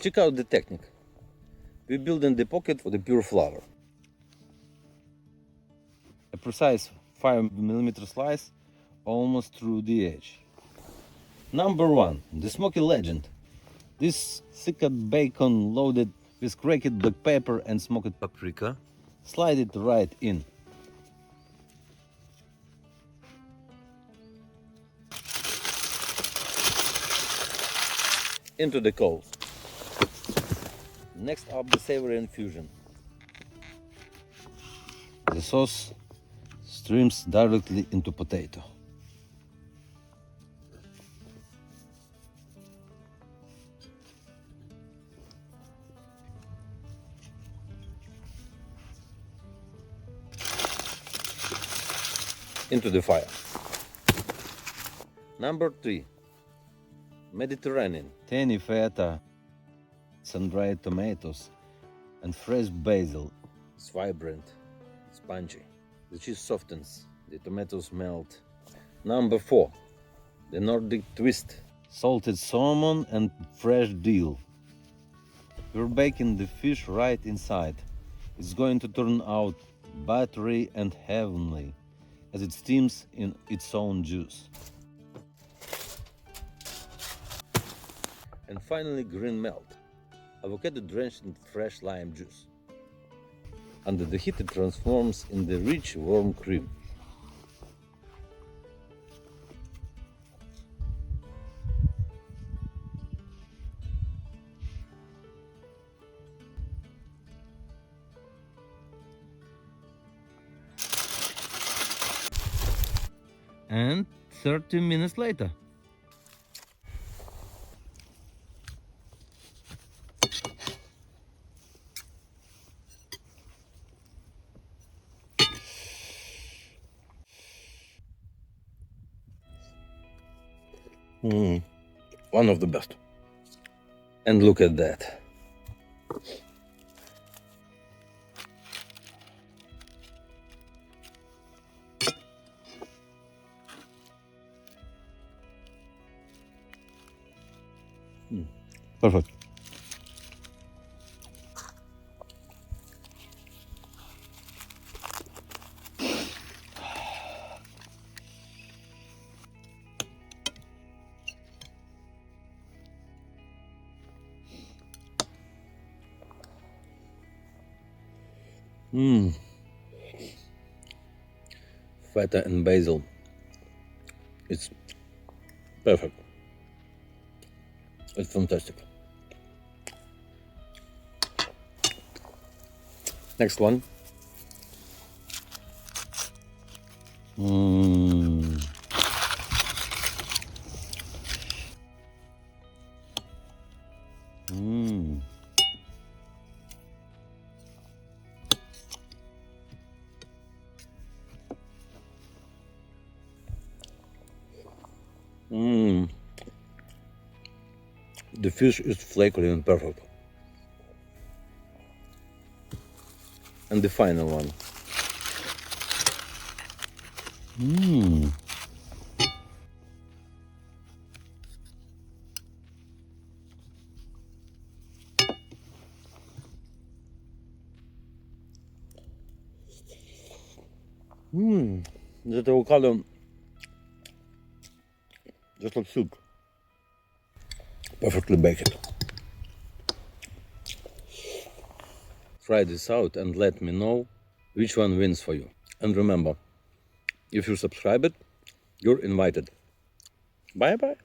Check out the technique. We build in the pocket for the pure flour. A precise 5mm slice almost through the edge. Number 1, the Smoky Legend. This thick-cut bacon loaded with cracked black pepper and smoked paprika. Slide it right in. Into the coals. Next up, the Savory Infusion. The sauce streams directly into potato. Into the fire. Number 3, Mediterranean. Tangy feta, sun-dried tomatoes, and fresh basil. It's vibrant, spongy. The cheese softens, the tomatoes melt. Number 4, the Nordic Twist. Salted salmon and fresh dill. We're baking the fish right inside. It's going to turn out buttery and heavenly as it steams in its own juice. And finally, green melt. Avocado drenched in fresh lime juice. Under the heat, it transforms in the rich, warm cream. And 30 minutes later. One of the best. And look at that. Perfect. Feta and basil. It's perfect. It's fantastic. Next one. The fish is flaky and perfect. And the final one. That avocado just like soup. Perfectly baked. Try this out and let me know which one wins for you. And remember, if you subscribe it, you're invited. Bye bye.